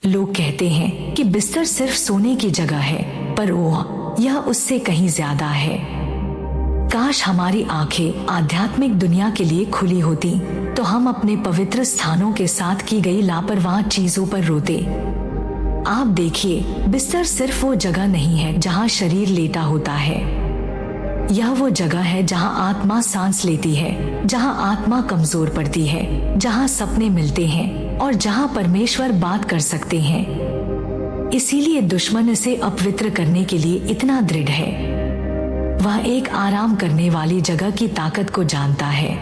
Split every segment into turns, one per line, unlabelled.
लोग कहते हैं कि बिस्तर सिर्फ सोने की जगह है, पर वो यह उससे कहीं ज्यादा है। काश हमारी आंखें आध्यात्मिक दुनिया के लिए खुली होती तो हम अपने पवित्र स्थानों के साथ की गई लापरवाह चीजों पर रोते। आप देखिए, बिस्तर सिर्फ वो जगह नहीं है जहाँ शरीर लेटा होता है। यह वो जगह है जहाँ आत्मा सांस लेती है, जहाँ आत्मा कमजोर पड़ती है, जहाँ सपने मिलते हैं और जहाँ परमेश्वर बात कर सकते हैं। इसीलिए दुश्मन इसे अपवित्र करने के लिए इतना दृढ़ है। वह एक आराम करने वाली जगह की ताकत को जानता है।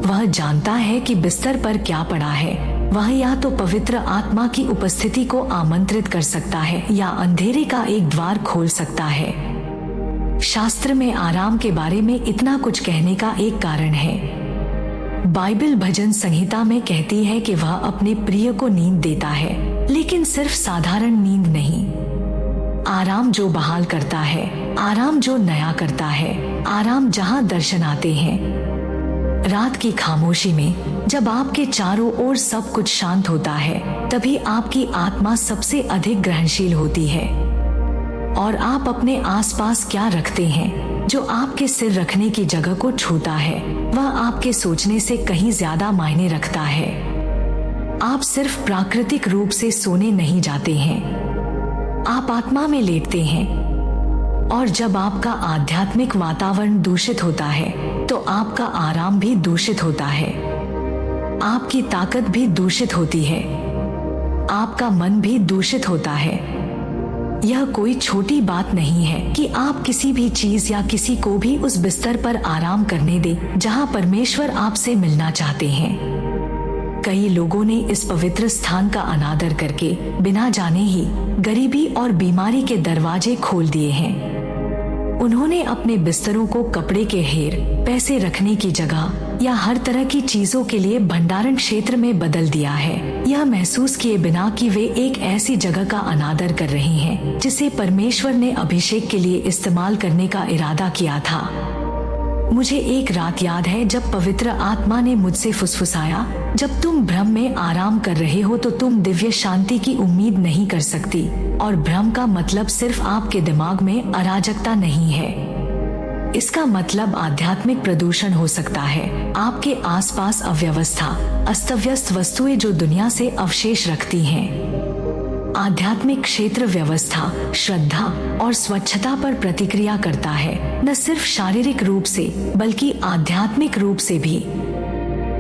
वह जानता है कि बिस्तर पर क्या पड़ा है। वह या तो पवित्र आत्मा की उपस्थिति को आमंत्रित कर सकता है या अंधेरे का एक द्वार खोल सकता है। शास्त्र में आराम के बारे में इतना कुछ कहने का एक कारण है। बाइबल भजन संहिता में कहती है कि वह अपने प्रिय को नींद देता है, लेकिन सिर्फ साधारण नींद नहीं। आराम जो बहाल करता है, आराम जो नया करता है, आराम जहां दर्शन आते हैं। रात की खामोशी में जब आपके चारों ओर सब कुछ शांत होता है, तभी आपकी आत्मा सबसे अधिक ग्रहणशील होती है। और आप अपने आसपास क्या रखते हैं जो आपके सिर रखने की जगह को छूता है, वह आपके सोचने से कहीं ज्यादा मायने रखता है। आप सिर्फ प्राकृतिक रूप से सोने नहीं जाते हैं, आप आत्मा में लेटते हैं। और जब आपका आध्यात्मिक वातावरण दूषित होता है तो आपका आराम भी दूषित होता है। आपकी ताकत भी दूषित होती है, आपका मन भी दूषित होता है। यह कोई छोटी बात नहीं है कि आप किसी भी चीज या किसी को भी उस बिस्तर पर आराम करने दे जहां परमेश्वर आपसे मिलना चाहते हैं। कई लोगों ने इस पवित्र स्थान का अनादर करके बिना जाने ही गरीबी और बीमारी के दरवाजे खोल दिए हैं। उन्होंने अपने बिस्तरों को कपड़े के ढेर, पैसे रखने की जगह या हर तरह की चीजों के लिए भंडारण क्षेत्र में बदल दिया है, यह महसूस किए बिना कि वे एक ऐसी जगह का अनादर कर रहे हैं जिसे परमेश्वर ने अभिषेक के लिए इस्तेमाल करने का इरादा किया था। मुझे एक रात याद है जब पवित्र आत्मा ने मुझसे फुसफुसाया, जब तुम भ्रम में आराम कर रहे हो तो तुम दिव्य शांति की उम्मीद नहीं कर सकती। और भ्रम का मतलब सिर्फ आपके दिमाग में अराजकता नहीं है, इसका मतलब आध्यात्मिक प्रदूषण हो सकता है। आपके आसपास अव्यवस्था, अस्तव्यस्त वस्तुएं जो दुनिया से अवशेष रखती हैं। आध्यात्मिक क्षेत्र व्यवस्था, श्रद्धा और स्वच्छता पर प्रतिक्रिया करता है, न सिर्फ शारीरिक रूप से बल्कि आध्यात्मिक रूप से भी।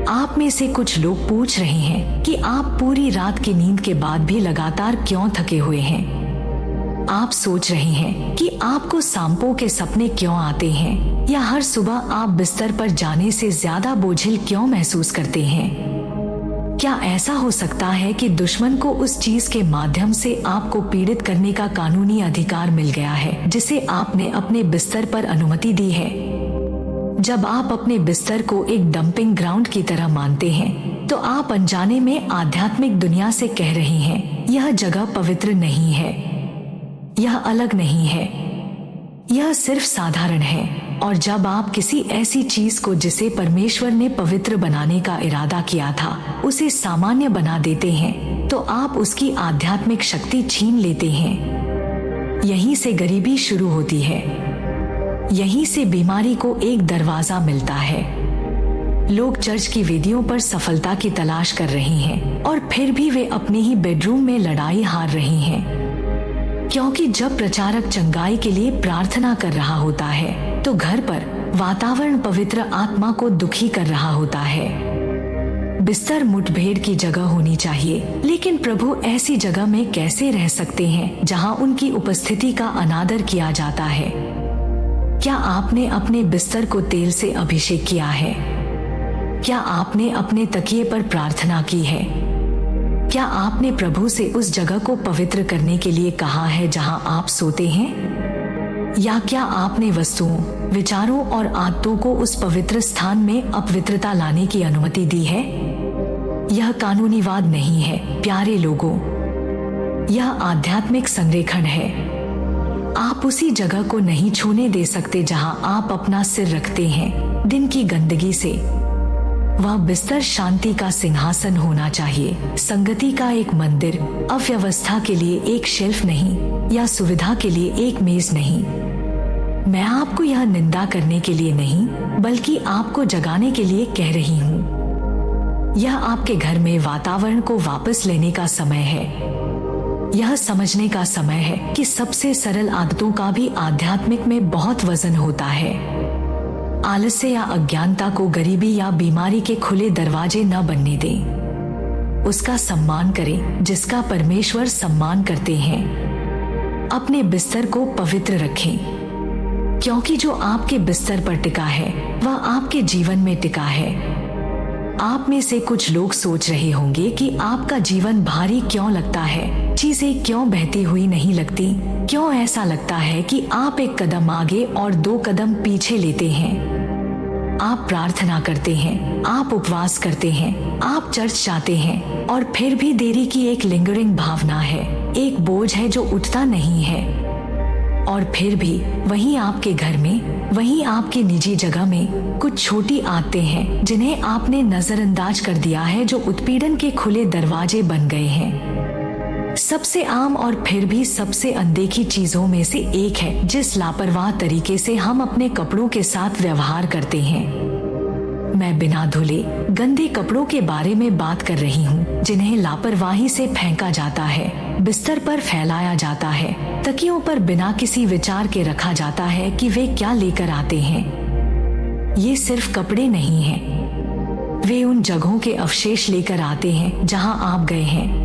आप में से कुछ लोग पूछ रहे हैं कि आप पूरी रात की नींद के बाद भी लगातार क्यों थके हुए हैं। आप सोच रहे हैं कि आपको सांपों के सपने क्यों आते हैं, या हर सुबह आप बिस्तर पर जाने से ज्यादा बोझिल क्यों महसूस करते हैं। क्या ऐसा हो सकता है कि दुश्मन को उस चीज के माध्यम से आपको पीड़ित करने का कानूनी अधिकार मिल गया है जिसे आपने अपने बिस्तर पर अनुमति दी है। जब आप अपने बिस्तर को एक डंपिंग ग्राउंड की तरह मानते हैं तो आप अनजाने में आध्यात्मिक दुनिया से कह रहे हैं, यह जगह पवित्र नहीं है, यह अलग नहीं है, यह सिर्फ साधारण है। और जब आप किसी ऐसी चीज को जिसे परमेश्वर ने पवित्र बनाने का इरादा किया था उसे सामान्य बना देते हैं तो आप उसकी आध्यात्मिक शक्ति छीन लेते हैं। यहीं से गरीबी शुरू होती है, यहीं से बीमारी को एक दरवाजा मिलता है। लोग चर्च की वेदियों पर सफलता की तलाश कर रहे हैं और फिर भी वे अपने ही बेडरूम में लड़ाई हार रहे हैं, क्योंकि जब प्रचारक चंगाई के लिए प्रार्थना कर रहा होता है तो घर पर वातावरण पवित्र आत्मा को दुखी कर रहा होता है। बिस्तर मुठभेड़ की जगह होनी चाहिए, लेकिन प्रभु ऐसी जगह में कैसे रह सकते हैं जहां उनकी उपस्थिति का अनादर किया जाता है। क्या आपने अपने बिस्तर को तेल से अभिषेक किया है? क्या आपने अपने तकिए पर प्रार्थना की है? क्या आपने प्रभु से उस जगह को पवित्र करने के लिए कहा है जहां आप सोते हैं? या क्या आपने वस्तुओं, विचारों और आदतों को उस पवित्र स्थान में अपवित्रता लाने की अनुमति दी है? यह कानूनीवाद नहीं है प्यारे लोगों, यह आध्यात्मिक संरेखण है। आप उसी जगह को नहीं छूने दे सकते जहां आप अपना सिर रखते हैं दिन की गंदगी से, वह बिस्तर शांति का सिंहासन होना चाहिए, संगति का एक मंदिर, अव्यवस्था के लिए एक शेल्फ नहीं या सुविधा के लिए एक मेज नहीं। मैं आपको यह निंदा करने के लिए नहीं, बल्कि आपको जगाने के लिए कह रही हूँ। यह आपके घर में वातावरण को वापस लेने का समय है। यह समझने का समय है कि सबसे सरल आदतों का भी आध्यात्मिक में बहुत वजन होता है। आलस्य या अज्ञानता को गरीबी या बीमारी के खुले दरवाजे न बनने दें। उसका सम्मान करें जिसका परमेश्वर सम्मान करते हैं। अपने बिस्तर को पवित्र रखें, क्योंकि जो आपके बिस्तर पर टिका है वह आपके जीवन में टिका है। आप में से कुछ लोग सोच रहे होंगे कि आपका जीवन भारी क्यों लगता है, चीजें क्यों बहती हुई नहीं लगती, क्यों ऐसा लगता है कि आप एक कदम आगे और 2 कदम पीछे लेते हैं। आप प्रार्थना करते हैं, आप उपवास करते हैं, आप चर्च जाते हैं और फिर भी देरी की एक लिंगरिंग भावना है, एक बोझ है जो उठता नहीं है। और फिर भी वहीं आपके घर में, वहीं आपकी निजी जगह में कुछ छोटी आदतें हैं जिन्हें आपने नजरअंदाज कर दिया है, जो उत्पीड़न के खुले दरवाजे बन गए हैं। सबसे आम और फिर भी सबसे अनदेखी चीजों में से एक है जिस लापरवाह तरीके से हम अपने कपड़ों के साथ व्यवहार करते हैं। मैं बिना धुले गंदे कपड़ों के बारे में बात कर रही हूँ, जिन्हें लापरवाही से फेंका जाता है, बिस्तर पर फैलाया जाता है, तकियों पर बिना किसी विचार के रखा जाता है कि वे क्या लेकर आते हैं। ये सिर्फ कपड़े नहीं हैं, वे उन जगहों के अवशेष लेकर आते हैं जहां आप गए हैं।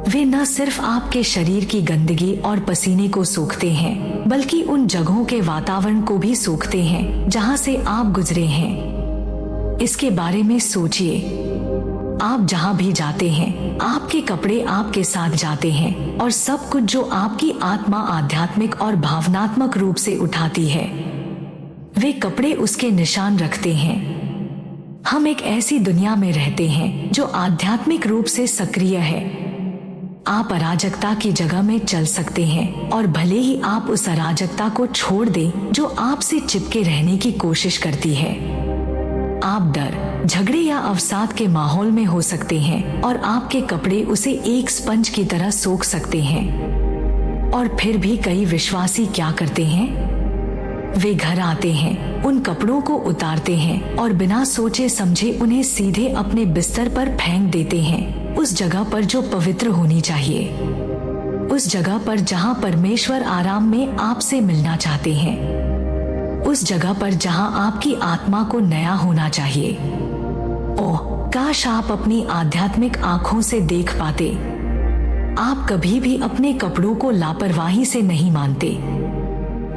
वे न सिर्फ आपके शरीर की गंदगी और पसीने को सोखते हैं, बल्कि उन जगहों के वातावरण को भी सोखते हैं जहां से आप गुजरे हैं। इसके बारे में सोचिए। आप जहां भी जाते हैं, आपके कपड़े आपके साथ जाते हैं और सब कुछ जो आपकी आत्मा आध्यात्मिक और भावनात्मक रूप से उठाती है, वे कपड़े उसके निशान रखते हैं। हम एक ऐसी दुनिया में रहते हैं जो आध्यात्मिक रूप से सक्रिय है। आप अराजकता की जगह में चल सकते हैं और भले ही आप उस अराजकता को छोड़ दें जो आपसे चिपके रहने की कोशिश करती है। आप डर, झगड़े या अवसाद के माहौल में हो सकते हैं और आपके कपड़े उसे एक स्पंज की तरह सोख सकते हैं। और फिर भी कई विश्वासी क्या करते हैं? वे घर आते हैं, उन कपड़ों को उतारते हैं और बिना सोचे समझे उन्हें सीधे अपने बिस्तर पर फेंक देते हैं, उस जगह पर जो पवित्र होनी चाहिए, उस जगह पर जहां परमेश्वर आराम में आपसे मिलना चाहते हैं, उस जगह पर जहां आपकी आत्मा को नया होना चाहिए। ओह, काश आप अपनी आध्यात्मिक आंखों से देख पाते। आप कभी भी अपने कपड़ों को लापरवाही से नहीं मानते।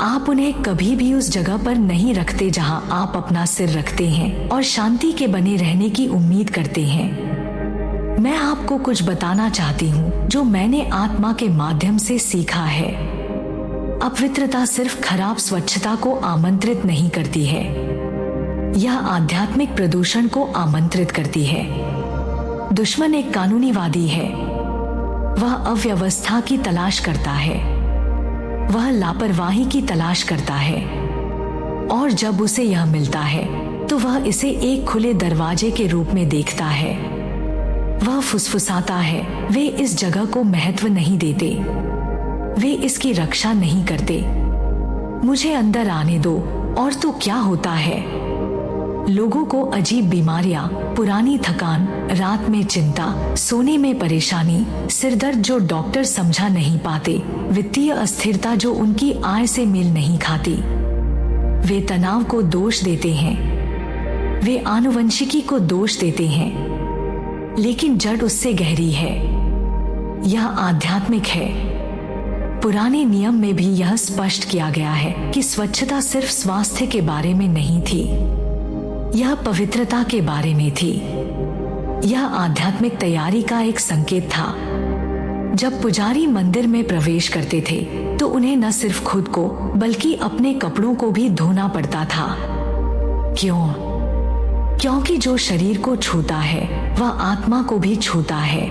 आप उन्हें कभी भी उस जगह पर नहीं रखते जहां आप अपना सिर रखते हैं और शांति के बने रहने की उम्मीद करते हैं। मैं आपको कुछ बताना चाहती हूँ जो मैंने आत्मा के माध्यम से सीखा है। अपवित्रता सिर्फ खराब स्वच्छता को आमंत्रित नहीं करती है, यह आध्यात्मिक प्रदूषण को आमंत्रित करती है। दुश्मन एक कानूनीवादी है। वह अव्यवस्था की तलाश करता है, वह लापरवाही की तलाश करता है, और जब उसे यह मिलता है तो वह इसे एक खुले दरवाजे के रूप में देखता है। वह फुसफुसाता है, वे इस जगह को महत्व नहीं देते, वे इसकी रक्षा नहीं करते। मुझे अंदर आने दो। और तो क्या होता है? लोगों को अजीब बीमारियां, पुरानी थकान, रात में चिंता, सोने में परेशानी, सिरदर्द जो डॉक्टर समझा नहीं पाते, वित्तीय अस्थिरता जो उनकी आय से मेल नहीं खाती। वे तनाव को दोष देते हैं, वे आनुवंशिकी को दोष देते हैं, लेकिन जड़ उससे गहरी है। यह आध्यात्मिक है। पुराने नियम में भी यह स्पष्ट किया गया है कि स्वच्छता सिर्फ स्वास्थ्य के बारे में नहीं थी, यह पवित्रता के बारे में थी। यह आध्यात्मिक तैयारी का एक संकेत था। जब पुजारी मंदिर में प्रवेश करते थे तो उन्हें न सिर्फ खुद को बल्कि अपने कपड़ों को भी धोना पड़ता था। क्यों? क्योंकि जो शरीर को छूता है वह आत्मा को भी छूता है।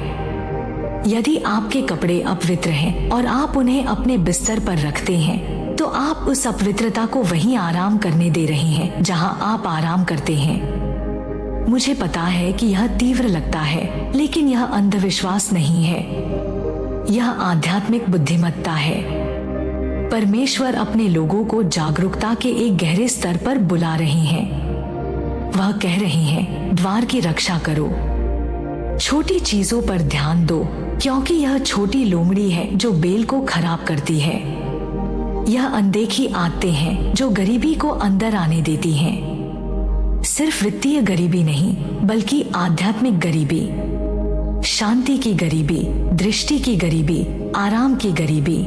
यदि आपके कपड़े अपवित्र हैं और आप उन्हें अपने बिस्तर पर रखते हैं तो आप उस अपवित्रता को वहीं आराम करने दे रहे हैं जहां आप आराम करते हैं। मुझे पता है कि यह तीव्र लगता है, लेकिन यह अंधविश्वास नहीं है, यह आध्यात्मिक बुद्धिमत्ता है। परमेश्वर अपने लोगों को जागरूकता के एक गहरे स्तर पर बुला रहे हैं। वह कह रहे हैं, द्वार की रक्षा करो, छोटी चीजों पर ध्यान दो, क्योंकि यह छोटी लोमड़ी है जो बेल को खराब करती है। यह अनदेखी आदतें हैं जो गरीबी को अंदर आने देती हैं। सिर्फ वित्तीय गरीबी नहीं, बल्कि आध्यात्मिक गरीबी, शांति की गरीबी, दृष्टि की गरीबी, आराम की गरीबी।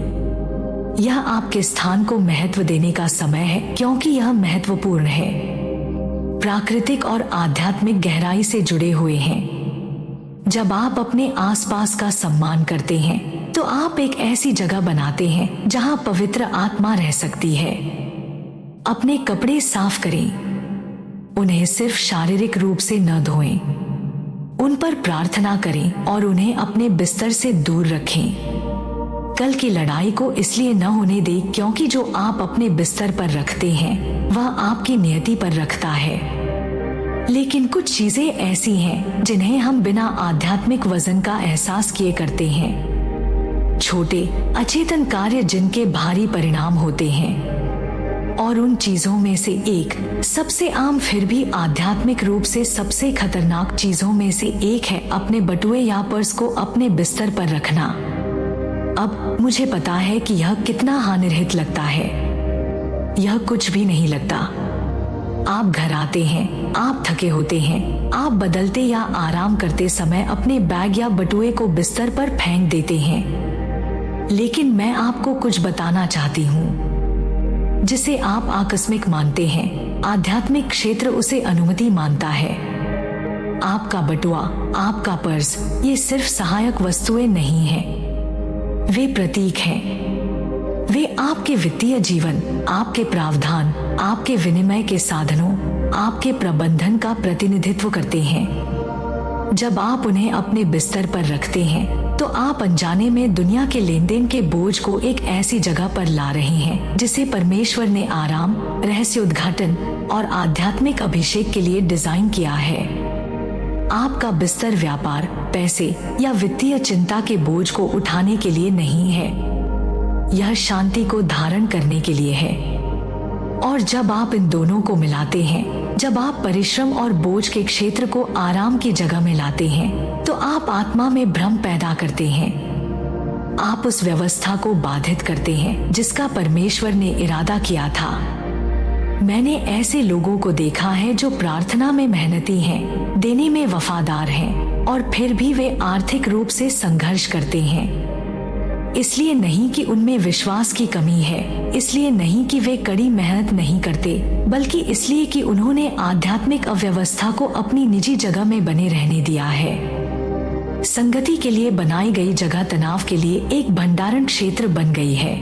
यह आपके स्थान को महत्व देने का समय है, क्योंकि यह महत्वपूर्ण है, प्राकृतिक और आध्यात्मिक गहराई से जुड़े हुए हैं। जब आप अपने आसपास का सम्मान करते हैं, तो आप एक ऐसी जगह बनाते हैं जहां पवित्र आत्मा रह सकती है। अपने कपड़े साफ करें, उन्हें सिर्फ शारीरिक रूप से न धोएं, उन पर प्रार्थना करें और उन्हें अपने बिस्तर से दूर रखें। कल की लड़ाई को इसलिए न होने दें, क्योंकि जो आप अपने बिस्तर पर रखते हैं वह आपकी नियति पर रखता है। लेकिन कुछ चीजें ऐसी हैं जिन्हें हम बिना आध्यात्मिक वजन का एहसास किए करते हैं, छोटे अचेतन कार्य जिनके भारी परिणाम होते हैं। और उन चीजों में से एक, सबसे आम फिर भी आध्यात्मिक रूप से सबसे खतरनाक चीजों में से एक है अपने बटुए या पर्स को अपने बिस्तर पर रखना। अब मुझे पता है कि यह कितना हानिरहित लगता है। यह कुछ भी नहीं लगता। आप घर आते हैं, आप थके होते हैं, आप बदलते या आराम करते समय अपने बैग या बटुए को बिस्तर पर फेंक देते हैं। लेकिन मैं आपको कुछ बताना चाहती हूँ, जिसे आप आकस्मिक मानते हैं, आध्यात्मिक क्षेत्र उसे अनुमति मानता है। आपका बटुआ, आपका पर्स, ये सिर्फ सहायक वस्तुएं नहीं हैं, वे प्रतीक हैं। वे आपके वित्तीय जीवन, आपके प्रावधान, आपके विनिमय के साधनों, आपके प्रबंधन का प्रतिनिधित्व करते हैं। जब आप उन्हें अपने बिस्तर पर रखते हैं, तो आप अनजाने में दुनिया के लेन देन के बोझ को एक ऐसी जगह पर ला रहे हैं जिसे परमेश्वर ने आराम, रहस्य उद्घाटन और आध्यात्मिक अभिषेक के लिए डिजाइन किया है। आपका बिस्तर व्यापार, पैसे या वित्तीय चिंता के बोझ को उठाने के लिए नहीं है, यह शांति को धारण करने के लिए है। और जब आप इन दोनों को मिलाते हैं, जब आप परिश्रम और बोझ के क्षेत्र को आराम की जगह में लाते हैं, तो आप आत्मा में भ्रम पैदा करते हैं। आप उस व्यवस्था को बाधित करते हैं जिसका परमेश्वर ने इरादा किया था। मैंने ऐसे लोगों को देखा है जो प्रार्थना में मेहनती हैं, देने में वफादार हैं, और फिर भी वे आर्थिक रूप से संघर्ष करते हैं। इसलिए नहीं कि उनमें विश्वास की कमी है, इसलिए नहीं कि वे कड़ी मेहनत नहीं करते, बल्कि इसलिए कि उन्होंने आध्यात्मिक अव्यवस्था को अपनी निजी जगह में बने रहने दिया है। संगति के लिए बनाई गई जगह तनाव के लिए एक भंडारण क्षेत्र बन गई है।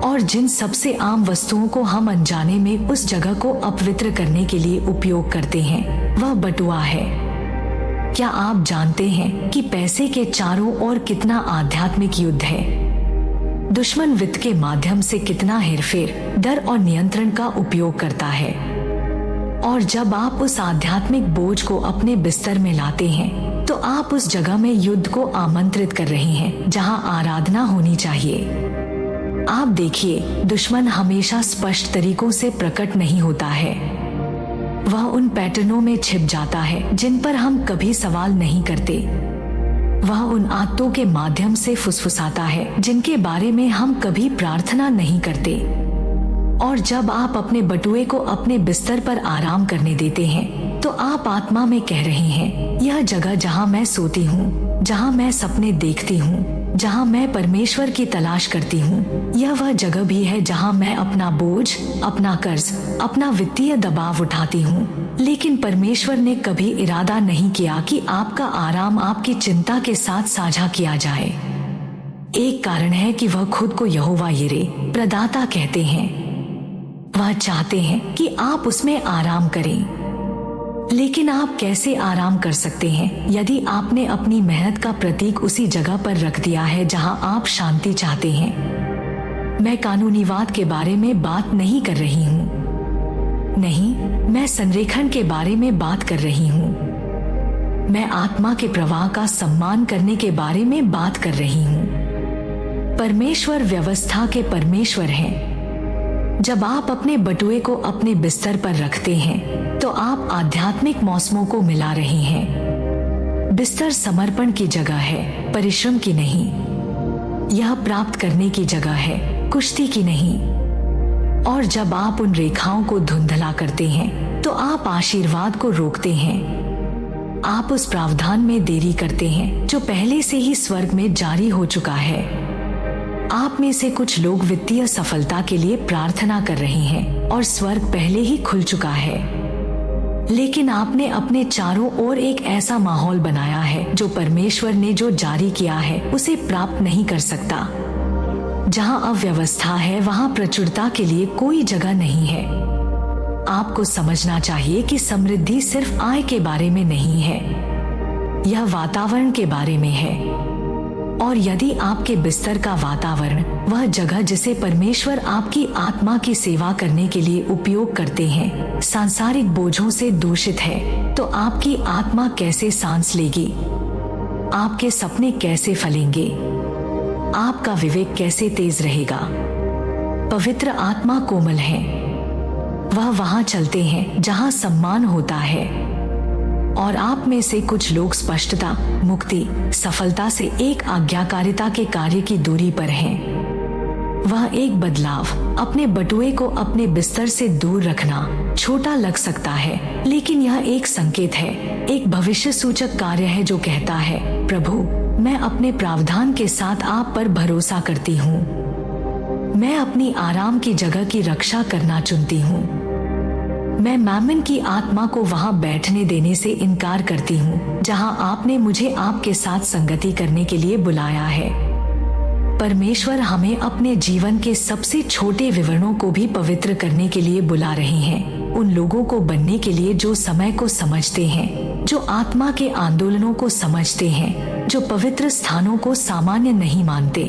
और जिन सबसे आम वस्तुओं को हम अनजाने में उस जगह को अपवित्र करने के लिए उपयोग करते हैं, वह बटुआ है। क्या आप जानते हैं कि पैसे के चारों ओर कितना आध्यात्मिक युद्ध है? दुश्मन वित्त के माध्यम से कितना हेरफेर, डर और नियंत्रण का उपयोग करता है। और जब आप उस आध्यात्मिक बोझ को अपने बिस्तर में लाते हैं, तो आप उस जगह में युद्ध को आमंत्रित कर रहे हैं जहां आराधना होनी चाहिए। आप देखिए, दुश्मन हमेशा स्पष्ट तरीकों से प्रकट नहीं होता है। वह उन पैटर्नों में छिप जाता है जिन पर हम कभी सवाल नहीं करते। वह उन आदतों के माध्यम से फुसफुसाता है जिनके बारे में हम कभी प्रार्थना नहीं करते। और जब आप अपने बटुए को अपने बिस्तर पर आराम करने देते हैं, तो आप आत्मा में कह रहे हैं, यह जगह जहां मैं सोती हूँ, जहां मैं सपने देखती हूँ, जहां मैं परमेश्वर की तलाश करती हूँ, यह वह जगह भी है जहां मैं अपना बोझ, अपना कर्ज, अपना वित्तीय दबाव उठाती हूँ। लेकिन परमेश्वर ने कभी इरादा नहीं किया कि आपका आराम आपकी चिंता के साथ साझा किया जाए। एक कारण है कि वह खुद को यहोवा यिरे, प्रदाता कहते हैं। वह चाहते हैं कि आप उसमें आराम करें। लेकिन आप कैसे आराम कर सकते हैं यदि आपने अपनी मेहनत का प्रतीक उसी जगह पर रख दिया है जहां आप शांति चाहते हैं? मैं कानूनीवाद के बारे में बात नहीं कर रही हूँ। नहीं, मैं संरेखण के बारे में बात कर रही हूँ। मैं आत्मा के प्रवाह का सम्मान करने के बारे में बात कर रही हूँ। परमेश्वर व्यवस्था के परमेश्वर हैं। जब आप अपने बटुए को अपने बिस्तर पर रखते हैं तो आप आध्यात्मिक मौसमों को मिला रहे हैं। बिस्तर समर्पण की जगह है, परिश्रम की नहीं। यह प्राप्त करने की जगह है, कुश्ती की नहीं। और जब आप उन रेखाओं को धुंधला करते हैं तो आप आशीर्वाद को रोकते हैं। आप उस प्रावधान में देरी करते हैं जो पहले से ही स्वर्ग में जारी हो चुका है। आप में से कुछ लोग वित्तीय सफलता के लिए प्रार्थना कर रहे हैं और स्वर्ग पहले ही खुल चुका है, लेकिन आपने अपने चारों ओर एक ऐसा माहौल बनाया है जो परमेश्वर ने जो जारी किया है उसे प्राप्त नहीं कर सकता। जहां अव्यवस्था है वहां प्रचुरता के लिए कोई जगह नहीं है। आपको समझना चाहिए कि समृद्धि सिर्फ आय के बारे में नहीं है, यह वातावरण के बारे में है। और यदि आपके बिस्तर का वातावरण, वह जगह जिसे परमेश्वर आपकी आत्मा की सेवा करने के लिए उपयोग करते हैं, सांसारिक बोझों से दूषित है, तो आपकी आत्मा कैसे सांस लेगी? आपके सपने कैसे फलेंगे? आपका विवेक कैसे तेज रहेगा? पवित्र आत्मा कोमल है। वह वहां चलते हैं जहां सम्मान होता है। और आप में से कुछ लोग स्पष्टता, मुक्ति, सफलता से एक आज्ञाकारिता के कार्य की दूरी पर हैं। वह एक बदलाव, अपने बटुए को अपने बिस्तर से दूर रखना, छोटा लग सकता है, लेकिन यह एक संकेत है, एक भविष्य सूचक कार्य है जो कहता है, प्रभु, मैं अपने प्रावधान के साथ आप पर भरोसा करती हूँ। मैं अपनी आराम की जगह की रक्षा करना चुनती हूँ। मैं मैमन की आत्मा को वहां बैठने देने से इनकार करती हूँ जहां आपने मुझे आपके साथ संगति करने के लिए बुलाया है। परमेश्वर हमें अपने जीवन के सबसे छोटे विवरणों को भी पवित्र करने के लिए बुला रहे हैं, उन लोगों को बनने के लिए जो समय को समझते हैं, जो आत्मा के आंदोलनों को समझते हैं, जो पवित्र स्थानों को सामान्य नहीं मानते।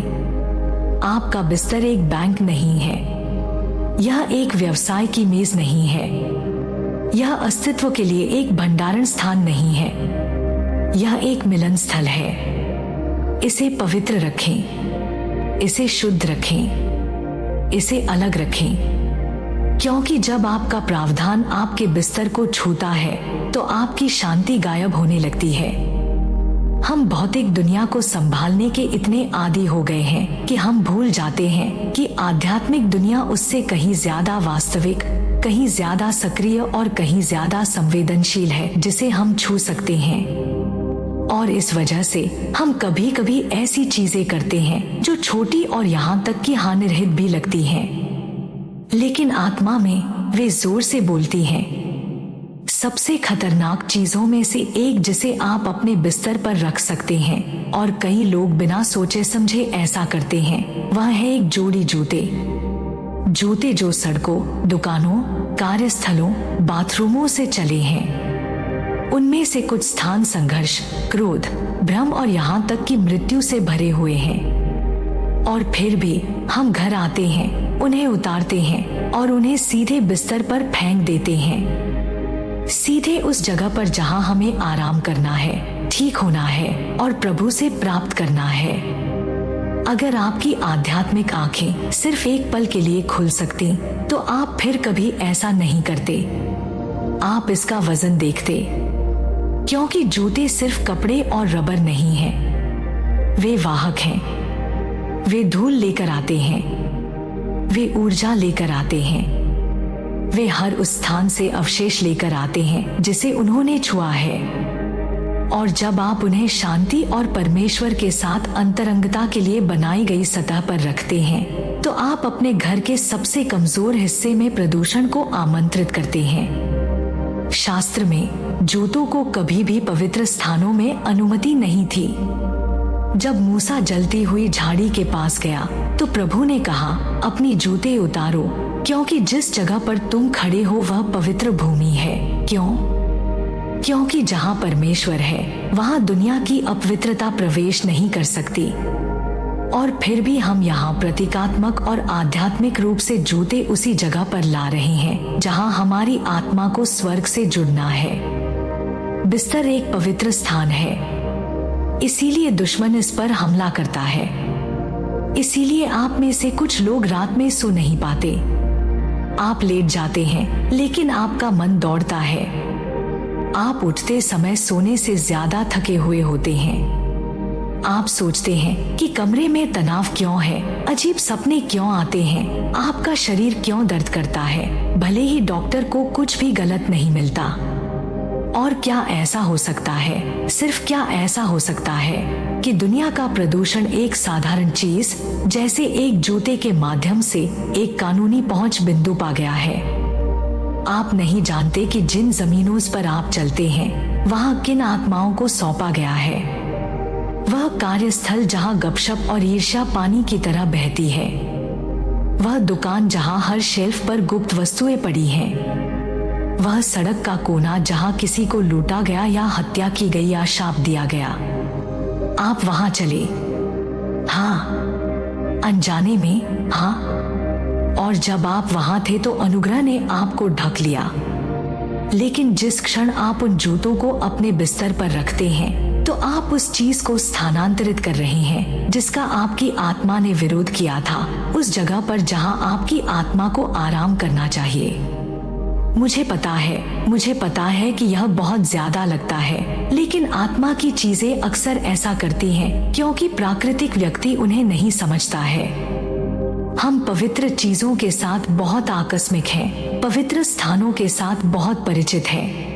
आपका बिस्तर एक बैंक नहीं है, यह एक व्यवसाय की मेज नहीं है, यह अस्तित्व के लिए एक भंडारण स्थान नहीं है, यह एक मिलन स्थल है। इसे पवित्र रखें, इसे शुद्ध रखें, इसे अलग रखें, क्योंकि जब आपका प्रावधान आपके बिस्तर को छूता है तो आपकी शांति गायब होने लगती है। हम भौतिक दुनिया को संभालने के इतने आदी हो गए हैं कि हम भूल जाते हैं कि आध्यात्मिक दुनिया उससे कहीं ज्यादा वास्तविक, कहीं ज्यादा सक्रिय और कहीं ज्यादा संवेदनशील है जिसे हम छू सकते हैं। और इस वजह से हम कभी कभी ऐसी चीजें करते हैं जो छोटी और यहाँ तक कि हानिरहित भी लगती हैं, लेकिन आत्मा में वे जोर से बोलती हैं। सबसे खतरनाक चीजों में से एक जिसे आप अपने बिस्तर पर रख सकते हैं, और कई लोग बिना सोचे समझे ऐसा करते हैं, वह है एक जोड़ी जूते। जूते जो सड़कों, दुकानों, कार्यस्थलों, बाथरूमों से चले हैं। उनमें से कुछ स्थान संघर्ष, क्रोध, भ्रम और यहाँ तक कि मृत्यु से भरे हुए हैं। और फिर भी हम घर आते हैं, उन्हें उतारते हैं और उन्हें सीधे बिस्तर पर फेंक देते हैं, सीधे उस जगह पर जहां हमें आराम करना है, ठीक होना है और प्रभु से प्राप्त करना है। अगर आपकी आध्यात्मिक आंखें सिर्फ एक पल के लिए खुल सकती तो आप फिर कभी ऐसा नहीं करते। आप इसका वजन देखते, क्योंकि जूते सिर्फ कपड़े और रबर नहीं हैं, वे वाहक हैं। वे धूल लेकर आते हैं, वे ऊर्जा लेकर आते हैं, वे हर उस स्थान से अवशेष लेकर आते हैं जिसे उन्होंने छुआ है। और जब आप उन्हें शांति और परमेश्वर के साथ अंतरंगता के लिए बनाई गई सतह पर रखते हैं तो आप अपने घर के सबसे कमजोर हिस्से में प्रदूषण को आमंत्रित करते हैं। शास्त्र में जूतों को कभी भी पवित्र स्थानों में अनुमति नहीं थी। जब मूसा जलती हुई झाड़ी के पास गया तो प्रभु ने कहा, अपनी जूते उतारो, क्योंकि जिस जगह पर तुम खड़े हो वह पवित्र भूमि है। क्यों? क्योंकि जहां परमेश्वर है वहां दुनिया की अपवित्रता प्रवेश नहीं कर सकती। और फिर भी हम यहाँ प्रतीकात्मक और आध्यात्मिक रूप से जूते उसी जगह पर ला रहे हैं जहाँ हमारी आत्मा को स्वर्ग से जुड़ना है। बिस्तर एक पवित्र स्थान है, इसीलिए दुश्मन इस पर हमला करता है। इसीलिए आप में से कुछ लोग रात में सो नहीं पाते। आप लेट जाते हैं लेकिन आपका मन दौड़ता है। आप उठते समय सोने से ज्यादा थके हुए होते हैं। आप सोचते हैं कि कमरे में तनाव क्यों है, अजीब सपने क्यों आते हैं, आपका शरीर क्यों दर्द करता है, भले ही डॉक्टर को कुछ भी गलत नहीं मिलता। और क्या ऐसा हो सकता है, सिर्फ क्या ऐसा हो सकता है कि दुनिया का प्रदूषण एक साधारण चीज जैसे एक जूते के माध्यम से एक कानूनी पहुंच बिंदु पा गया है। आप नहीं जानते कि जिन जमीनों पर आप चलते हैं वहां किन आत्माओं को सौंपा गया है। वह कार्यस्थल जहां गपशप और ईर्ष्या पानी की तरह बहती है। वह दुकान जहां हर शेल्फ पर गुप्त वस्तुएं पड़ी हैं। वह सड़क का कोना जहां किसी को लूटा गया या हत्या की गई या शाप दिया गया। आप वहां चले, हाँ, अनजाने में, हाँ। और जब आप वहां थे तो अनुग्रह ने आपको ढक लिया। लेकिन जिस क्षण आप उन जूतों को अपने बिस्तर पर रखते हैं तो आप उस चीज को स्थानांतरित कर रहे हैं जिसका आपकी आत्मा ने विरोध किया था, उस जगह पर जहां आपकी आत्मा को आराम करना चाहिए। मुझे पता है कि यह बहुत ज्यादा लगता है, लेकिन आत्मा की चीजें अक्सर ऐसा करती हैं क्योंकि प्राकृतिक व्यक्ति उन्हें नहीं समझता है। हम पवित्र चीजों के साथ बहुत आकस्मिक हैं, पवित्र स्थानों के साथ बहुत परिचित हैं।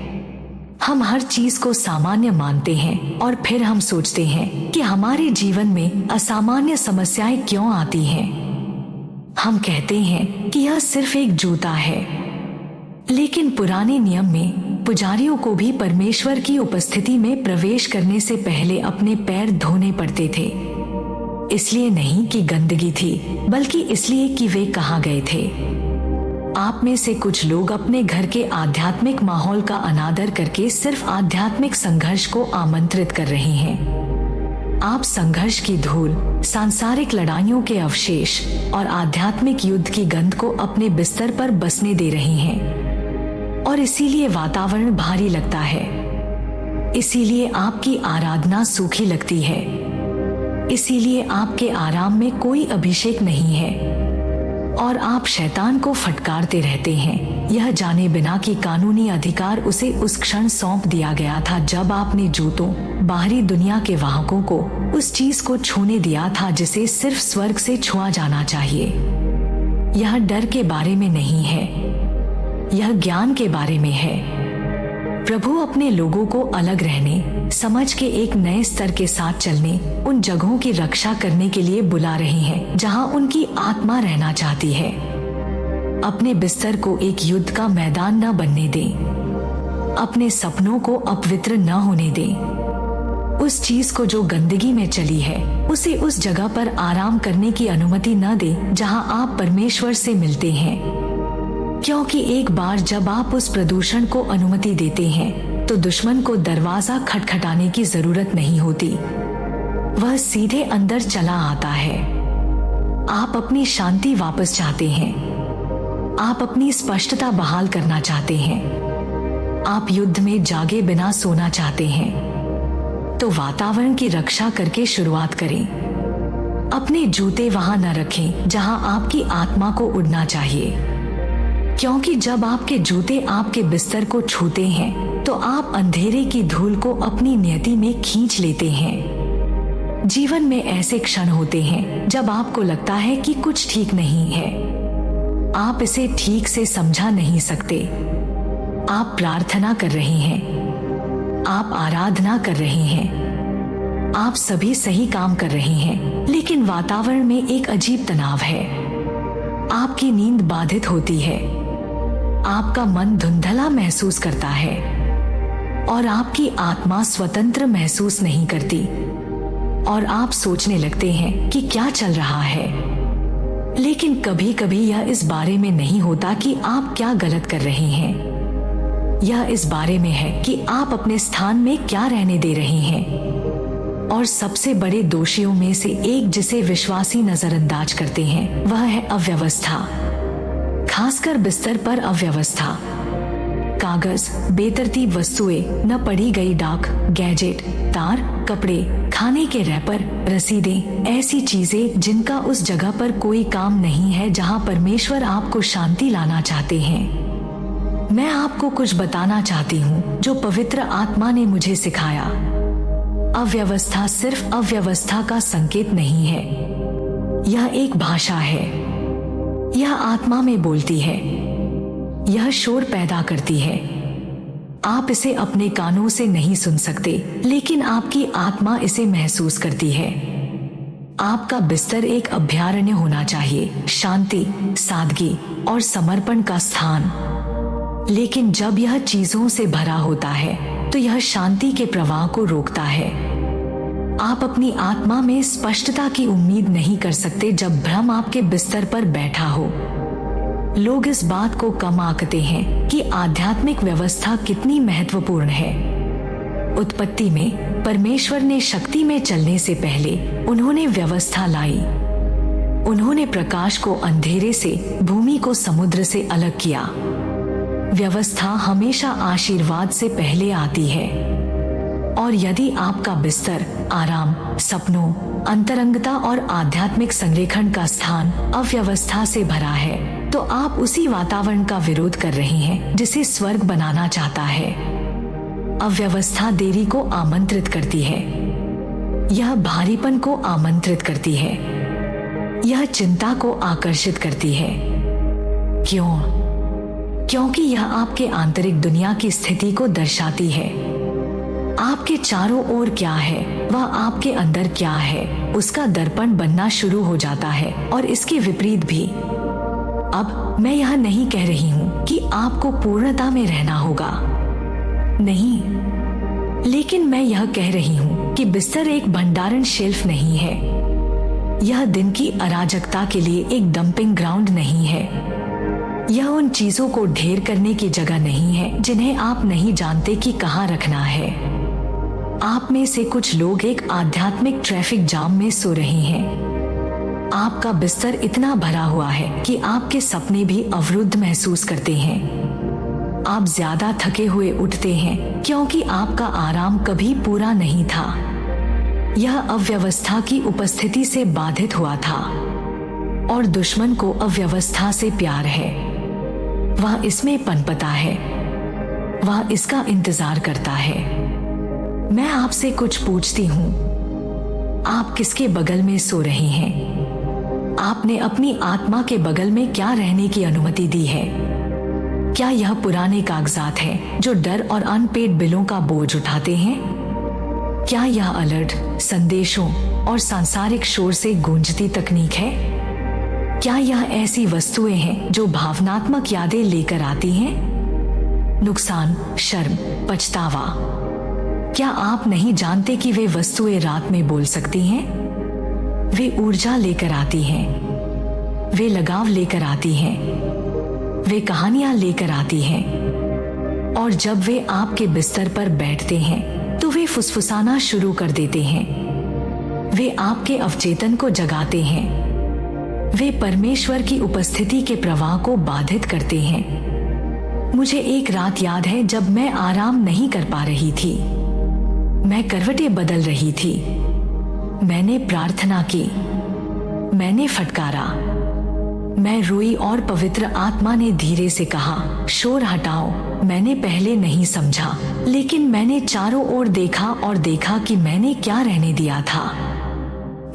हम हर चीज को सामान्य मानते हैं और फिर हम सोचते हैं कि हमारे जीवन में असामान्य समस्याएं क्यों आती हैं। हम कहते हैं कि यह सिर्फ एक जूता है, लेकिन पुराने नियम में पुजारियों को भी परमेश्वर की उपस्थिति में प्रवेश करने से पहले अपने पैर धोने पड़ते थे। इसलिए नहीं कि गंदगी थी, बल्कि इसलिए कि वे कहाँ गए थे। आप में से कुछ लोग अपने घर के आध्यात्मिक माहौल का अनादर करके सिर्फ आध्यात्मिक संघर्ष को आमंत्रित कर रहे हैं। आप संघर्ष की धूल, सांसारिक लड़ाइयों के अवशेष और आध्यात्मिक युद्ध की गंध को अपने बिस्तर पर बसने दे रहे हैं। और इसीलिए वातावरण भारी लगता है। इसीलिए आपकी आराधना सूखी लगती है। इसीलिए आपके आराम में कोई अभिषेक नहीं है। और आप शैतान को फटकारते रहते हैं, यह जाने बिना कि कानूनी अधिकार उसे उस क्षण सौंप दिया गया था जब आपने जूतों, बाहरी दुनिया के वाहकों को उस चीज को छूने दिया था जिसे सिर्फ स्वर्ग से छुआ जाना चाहिए। यह डर के बारे में नहीं है, यह ज्ञान के बारे में है। प्रभु अपने लोगों को अलग रहने, समझ के एक नए स्तर के साथ चलने, उन जगहों की रक्षा करने के लिए बुला रहे हैं जहां उनकी आत्मा रहना चाहती है। अपने बिस्तर को एक युद्ध का मैदान न बनने दें। अपने सपनों को अपवित्र न होने दें। उस चीज को जो गंदगी में चली है, उसे उस जगह पर आराम करने की अनुमति न दें जहां आप परमेश्वर से मिलते हैं। क्योंकि एक बार जब आप उस प्रदूषण को अनुमति देते हैं तो दुश्मन को दरवाजा खटखटाने की जरूरत नहीं होती, वह सीधे अंदर चला आता है। आप अपनी शांति वापस चाहते हैं, आप अपनी स्पष्टता बहाल करना चाहते हैं, आप युद्ध में जागे बिना सोना चाहते हैं, तो वातावरण की रक्षा करके शुरुआत करें। अपने जूते वहां न रखें जहां आपकी आत्मा को उड़ना चाहिए, क्योंकि जब आपके जूते आपके बिस्तर को छूते हैं तो आप अंधेरे की धूल को अपनी नियति में खींच लेते हैं। जीवन में ऐसे क्षण होते हैं जब आपको लगता है कि कुछ ठीक नहीं है। आप इसे ठीक से समझा नहीं सकते। आप प्रार्थना कर रहे हैं, आप आराधना कर रहे हैं, आप सभी सही काम कर रहे हैं, लेकिन वातावरण में एक अजीब तनाव है। आपकी नींद बाधित होती है, आपका मन धुंधला महसूस करता है और आपकी आत्मा स्वतंत्र महसूस नहीं करती और आप सोचने लगते हैं कि क्या चल रहा है। लेकिन कभी कभी यह इस बारे में नहीं होता कि आप क्या गलत कर रहे हैं, यह इस बारे में है कि आप अपने स्थान में क्या रहने दे रहे हैं। और सबसे बड़े दोषियों में से एक जिसे विश्वासी नजरअंदाज करते हैं वह है अव्यवस्था, खासकर बिस्तर पर अव्यवस्था। कागज, बेतरतीब वस्तुएं, न पढ़ी गई डाक, गैजेट, तार, कपड़े, खाने के रैपर, रसीदें, ऐसी चीजें जिनका उस जगह पर कोई काम नहीं है जहां परमेश्वर आपको शांति लाना चाहते हैं। मैं आपको कुछ बताना चाहती हूँ जो पवित्र आत्मा ने मुझे सिखाया। अव्यवस्था सिर्फ अव्यवस्था का संकेत नहीं है, यह एक भाषा है। यह आत्मा में बोलती है, यह शोर पैदा करती है। आप इसे अपने कानों से नहीं सुन सकते, लेकिन आपकी आत्मा इसे महसूस करती है। आपका बिस्तर एक अभयारण्य होना चाहिए, शांति, सादगी और समर्पण का स्थान। लेकिन जब यह चीजों से भरा होता है तो यह शांति के प्रवाह को रोकता है। आप अपनी आत्मा में स्पष्टता की उम्मीद नहीं कर सकते जब भ्रम आपके बिस्तर पर बैठा हो। लोग इस बात को कम आंकते हैं कि आध्यात्मिक व्यवस्था कितनी महत्वपूर्ण है। उत्पत्ति में परमेश्वर ने शक्ति में चलने से पहले उन्होंने व्यवस्था लाई। उन्होंने प्रकाश को अंधेरे से, भूमि को समुद्र से अलग किया। व्यवस्था हमेशा आशीर्वाद से पहले आती है। और यदि आपका बिस्तर आराम, सपनों, अंतरंगता और आध्यात्मिक संरेखण का स्थान अव्यवस्था से भरा है, तो आप उसी वातावरण का विरोध कर रहे हैं जिसे स्वर्ग बनाना चाहता है। अव्यवस्था देरी को आमंत्रित करती है, यह भारीपन को आमंत्रित करती है, यह चिंता को आकर्षित करती है। क्यों? क्योंकि यह आपके आंतरिक दुनिया की स्थिति को दर्शाती है। आपके चारों ओर क्या है, वह आपके अंदर क्या है, उसका दर्पण बनना शुरू हो जाता है, और इसके विपरीत भी। अब मैं यह नहीं कह रही हूँ कि आपको पूर्णता में रहना होगा, नहीं, लेकिन मैं यह कह रही हूँ कि बिस्तर एक भंडारण शेल्फ नहीं है। यह दिन की अराजकता के लिए एक डंपिंग ग्राउंड नहीं है। यह उन चीजों को ढेर करने की जगह नहीं है जिन्हें आप नहीं जानते कि कहाँ रखना है। आप में से कुछ लोग एक आध्यात्मिक ट्रैफिक जाम में सो रहे हैं। आपका बिस्तर इतना भरा हुआ है कि आपके सपने भी अवरुद्ध महसूस करते हैं। आप ज्यादा थके हुए उठते हैं क्योंकि आपका आराम कभी पूरा नहीं था। यह अव्यवस्था की उपस्थिति से बाधित हुआ था, और दुश्मन को अव्यवस्था से प्यार है। वह इसमें पनपता है, वह इसका इंतजार करता है। मैं आपसे कुछ पूछती हूँ, आप किसके बगल में सो रहे हैं? आपने अपनी आत्मा के बगल में क्या रहने की अनुमति दी है? क्या यह पुराने कागजात हैं जो डर और अनपेड बिलों का बोझ उठाते हैं? क्या यह अलर्ट, संदेशों और सांसारिक शोर से गूंजती तकनीक है? क्या यह ऐसी वस्तुएं हैं जो भावनात्मक यादें लेकर आती हैं? नुकसान, शर्म, पछतावा। क्या आप नहीं जानते कि वे वस्तुएं रात में बोल सकती हैं? वे ऊर्जा लेकर आती हैं, वे लगाव लेकर आती हैं, वे कहानियां लेकर आती हैं। और जब वे आपके बिस्तर पर बैठते हैं तो वे फुसफुसाना शुरू कर देते हैं। वे आपके अवचेतन को जगाते हैं। वे परमेश्वर की उपस्थिति के प्रवाह को बाधित करते हैं। मुझे एक रात याद है जब मैं आराम नहीं कर पा रही थी। मैं करवटें बदल रही थी। मैंने प्रार्थना की, मैंने फटकारा, मैं रोई, और पवित्र आत्मा ने धीरे से कहा, शोर हटाओ। मैंने पहले नहीं समझा, लेकिन मैंने चारों ओर देखा और देखा कि मैंने क्या रहने दिया था।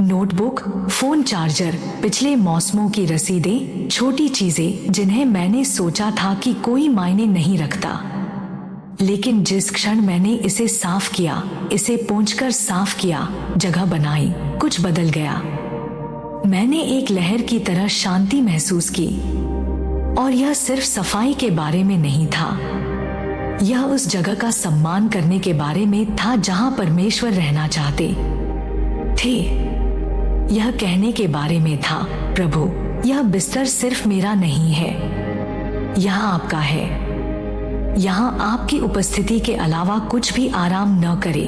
नोटबुक, फोन चार्जर, पिछले मौसमों की रसीदें, छोटी चीजें जिन्हें मैंने सोचा था कि कोई मायने नहीं रखता। लेकिन जिस क्षण मैंने इसे साफ किया, इसे पोंछकर साफ किया, जगह बनाई, कुछ बदल गया। मैंने एक लहर की तरह शांति महसूस की। और यह सिर्फ सफाई के बारे में नहीं था, यह उस जगह का सम्मान करने के बारे में था जहां परमेश्वर रहना चाहते थे। यह कहने के बारे में था, प्रभु, यह बिस्तर सिर्फ मेरा नहीं है, यह आपका है। यहाँ आपकी उपस्थिति के अलावा कुछ भी आराम न करे।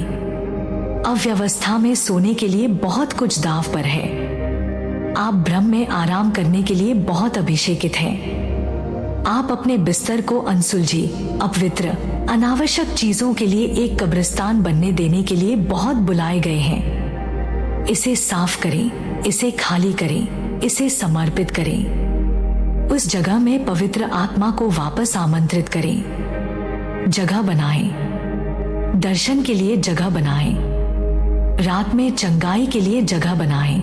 अव्यवस्था में सोने के लिए बहुत कुछ दांव पर है। आप भ्रम में आराम करने के लिए बहुत अभिषेकित हैं। आप अपने बिस्तर को अनसुलझी, अपवित्र, अनावश्यक चीजों के लिए एक कब्रिस्तान बनने देने के लिए बहुत बुलाए गए हैं। इसे साफ करें, इसे खाली करें, इसे समर्पित करें। उस जगह में पवित्र आत्मा को वापस आमंत्रित करें। जगह बनाएं, दर्शन के लिए जगह बनाएं, रात में चंगाई के लिए जगह बनाएं,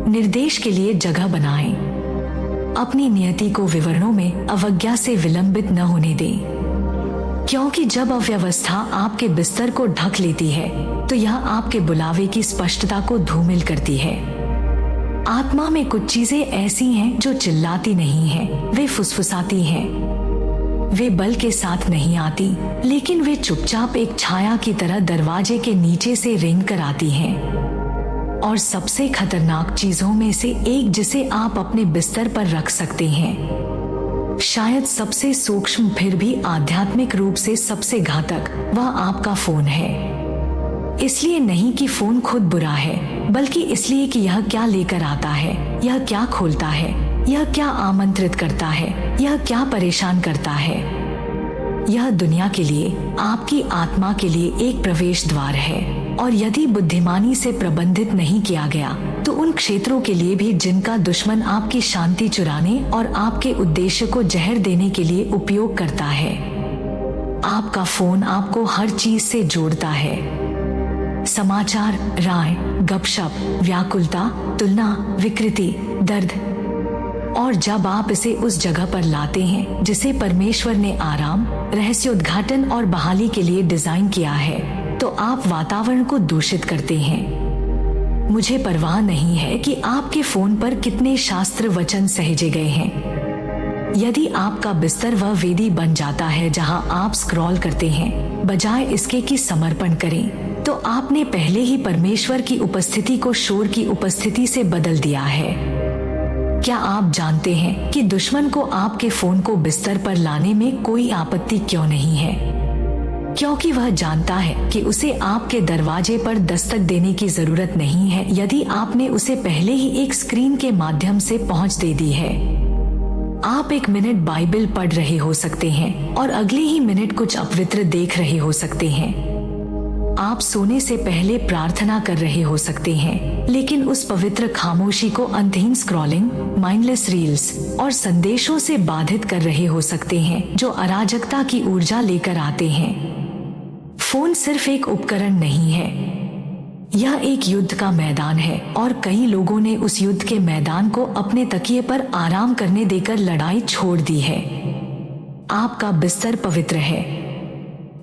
निर्देश के लिए जगह बनाएं। अपनी नियति को विवरणों में अवज्ञा से विलंबित न होने दें, क्योंकि जब अव्यवस्था आपके बिस्तर को ढक लेती है तो यह आपके बुलावे की स्पष्टता को धूमिल करती है। आत्मा में कुछ चीजें ऐसी हैं जो चिल्लाती नहीं हैं, वे फुसफुसाती हैं। वे बल के साथ नहीं आती, लेकिन वे चुपचाप एक छाया की तरह दरवाजे के नीचे से रेंग कर आती हैं। और सबसे खतरनाक चीजों में से एक जिसे आप अपने बिस्तर पर रख सकते हैं, शायद सबसे सूक्ष्म फिर भी आध्यात्मिक रूप से सबसे घातक, वह आपका फोन है। इसलिए नहीं कि फोन खुद बुरा है, बल्कि इसलिए कि यह क्या लेकर आता है, यह क्या खोलता है, यह क्या आमंत्रित करता है, यह क्या परेशान करता है। यह दुनिया के लिए, आपकी आत्मा के लिए एक प्रवेश द्वार है, और यदि बुद्धिमानी से प्रबंधित नहीं किया गया तो उन क्षेत्रों के लिए भी जिनका दुश्मन आपकी शांति चुराने और आपके उद्देश्य को जहर देने के लिए उपयोग करता है। आपका फोन आपको हर चीज से जोड़ता है। समाचार, राय, गपशप, व्याकुलता, तुलना, विकृति, दर्द। और जब आप इसे उस जगह पर लाते हैं जिसे परमेश्वर ने आराम, रहस्योद्घाटन और बहाली के लिए डिजाइन किया है, तो आप वातावरण को दूषित करते हैं। मुझे परवाह नहीं है कि आपके फोन पर कितने शास्त्र वचन सहेजे गए हैं। यदि आपका बिस्तर वह वेदी बन जाता है जहां आप स्क्रॉल करते हैं, बजाय इसके कि समर्पण करें, तो आपने पहले ही परमेश्वर की उपस्थिति को शोर की उपस्थिति से बदल दिया है। क्या आप जानते हैं कि दुश्मन को आपके फोन को बिस्तर पर लाने में कोई आपत्ति क्यों नहीं है? क्योंकि वह जानता है कि उसे आपके दरवाजे पर दस्तक देने की जरूरत नहीं है यदि आपने उसे पहले ही एक स्क्रीन के माध्यम से पहुंच दे दी है। आप एक मिनट बाइबल पढ़ रहे हो सकते हैं और अगले ही मिनट कुछ अपवित्र देख रहे हो सकते हैं। आप सोने से पहले प्रार्थना कर रहे हो सकते हैं, लेकिन उस पवित्र खामोशी को अंतहीन स्क्रॉलिंग, माइंडलेस रील्स और संदेशों से बाधित कर रहे हो सकते हैं जो अराजकता की ऊर्जा लेकर आते हैं। फोन सिर्फ एक उपकरण नहीं है, यह एक युद्ध का मैदान है, और कई लोगों ने उस युद्ध के मैदान को अपने तकिए पर आराम करने देकर लड़ाई छोड़ दी है। आपका बिस्तर पवित्र है।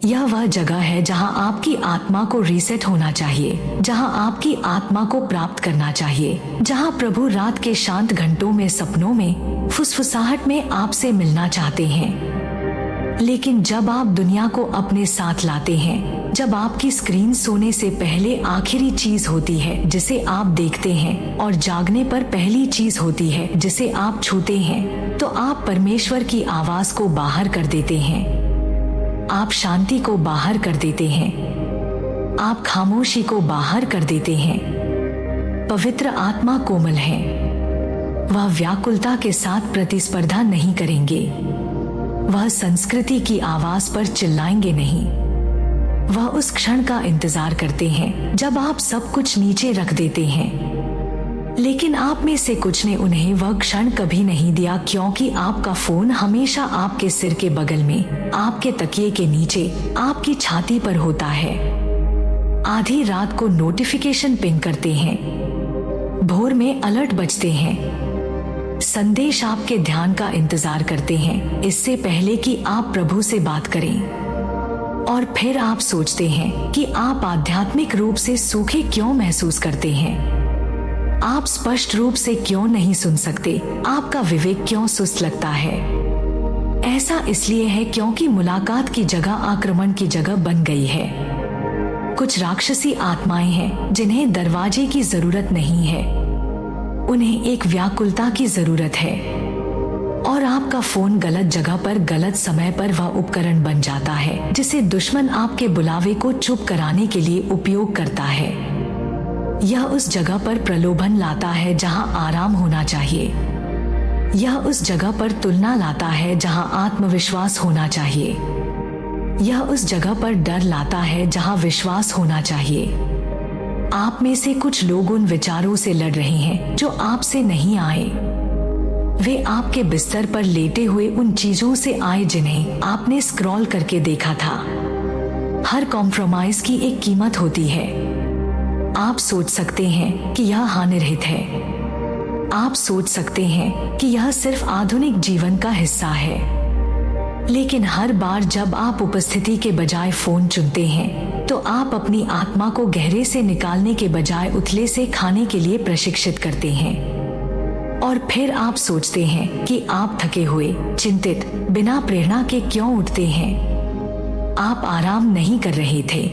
यह वह जगह है जहां आपकी आत्मा को रीसेट होना चाहिए, जहां आपकी आत्मा को प्राप्त करना चाहिए, जहां प्रभु रात के शांत घंटों में, सपनों में, फुसफुसाहट में आपसे मिलना चाहते हैं। लेकिन जब आप दुनिया को अपने साथ लाते हैं, जब आपकी स्क्रीन सोने से पहले आखिरी चीज होती है जिसे आप देखते हैं और जागने पर पहली चीज होती है जिसे आप छूते हैं, तो आप परमेश्वर की आवाज को बाहर कर देते हैं। आप शांति को बाहर कर देते हैं। आप खामोशी को बाहर कर देते हैं। पवित्र आत्मा कोमल है। वह व्याकुलता के साथ प्रतिस्पर्धा नहीं करेंगे। वह संस्कृति की आवाज पर चिल्लाएंगे नहीं। वह उस क्षण का इंतजार करते हैं जब आप सब कुछ नीचे रख देते हैं। लेकिन आप में से कुछ ने उन्हें वह क्षण कभी नहीं दिया, क्योंकि आपका फोन हमेशा आपके सिर के बगल में, आपके तकिए के नीचे, आपकी छाती पर होता है। आधी रात को नोटिफिकेशन पिंग करते हैं, भोर में अलर्ट बजते हैं, संदेश आपके ध्यान का इंतजार करते हैं इससे पहले कि आप प्रभु से बात करें। और फिर आप सोचते हैं कि आप आध्यात्मिक रूप से सूखे क्यों महसूस करते हैं। आप स्पष्ट रूप से क्यों नहीं सुन सकते, आपका विवेक क्यों सुस्त लगता है। ऐसा इसलिए है क्योंकि मुलाकात की जगह आक्रमण की जगह बन गई है। कुछ राक्षसी आत्माएं हैं जिन्हें दरवाजे की जरूरत नहीं है, उन्हें एक व्याकुलता की जरूरत है। और आपका फोन गलत जगह पर गलत समय पर वह उपकरण बन जाता है जिसे दुश्मन आपके बुलावे को चुप कराने के लिए उपयोग करता है। यह उस जगह पर प्रलोभन लाता है जहां आराम होना चाहिए। यह उस जगह पर तुलना लाता है जहां आत्मविश्वास होना चाहिए। यह उस जगह पर डर लाता है जहां विश्वास होना चाहिए। आप में से कुछ लोग उन विचारों से लड़ रहे हैं जो आपसे नहीं आए। वे आपके बिस्तर पर लेटे हुए उन चीजों से आए जिन्हें आपने स्क्रॉल करके देखा था। हर कॉम्प्रोमाइज की एक कीमत होती है। आप सोच सकते हैं कि यह हानिरहित है। आप सोच सकते हैं कि यह सिर्फ आधुनिक जीवन का हिस्सा है। लेकिन हर बार जब आप उपस्थिति के बजाय फोन चुनते हैं तो आप अपनी आत्मा को गहरे से निकालने के बजाय उथले से खाने के लिए प्रशिक्षित करते हैं। और फिर आप सोचते हैं कि आप थके हुए, चिंतित, बिना प्रेरणा के क्यों उठते हैं। आप आराम नहीं कर रहे थे,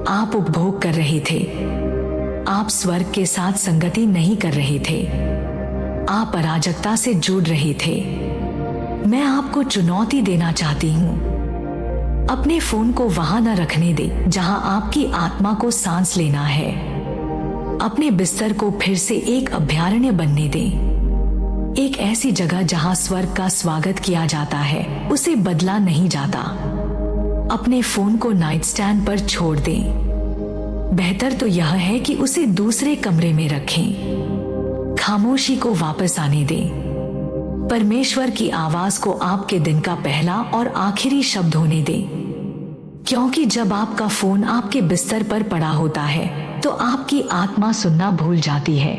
आप उपभोग कर रहे थे। आप स्वर्ग के साथ संगति नहीं कर रहे थे, आप अराजकता से जुड़ रहे थे। मैं आपको चुनौती देना चाहती हूँ। अपने फोन को वहां न रखने दे जहां आपकी आत्मा को सांस लेना है। अपने बिस्तर को फिर से एक अभयारण्य बनने दें, एक ऐसी जगह जहां स्वर्ग का स्वागत किया जाता है, उसे बदला नहीं जाता। अपने फोन को नाइट स्टैंड पर छोड़ दें। बेहतर तो यह है कि उसे दूसरे कमरे में रखें। खामोशी को वापस आने दें। परमेश्वर की आवाज को आपके दिन का पहला और आखिरी शब्द होने दें। क्योंकि जब आपका फोन आपके बिस्तर पर पड़ा होता है तो आपकी आत्मा सुनना भूल जाती है।